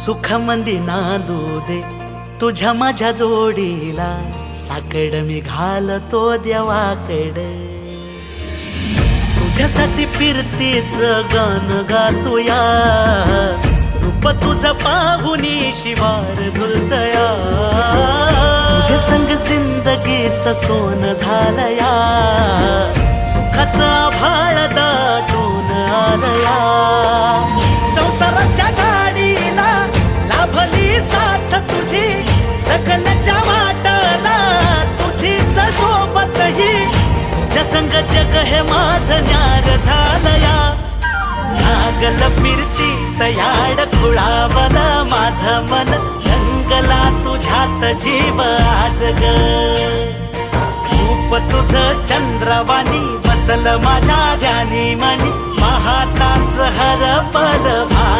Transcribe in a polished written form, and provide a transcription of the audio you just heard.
सुखमंदी नांदू दे तुझ्या माझ्या जोडीला, साकड मी घालतो देवाकड. तुझ्यासाठी फिरतीच गाण गातोया, रूप तुझं पाहुनी शिवार झुलतया. तुझ्या संग जिंदगीच सोन झालया, सुखाचा आभाळ दाटून आलया. संसाराच्या गाडीला लाभली साथ तुझी, सगळ्याच्या वाटला तुझीच सोबत ही. तुझ्या संग जग हे माझं न्यार झालया, लागल फिरतीच याड खुळावल माझं मन. रंगला तुझ्यात जीव आज ग, रूप तुझं चंद्रवाणी बसल माझ्या ध्यानी मनी. पाहताच हरपल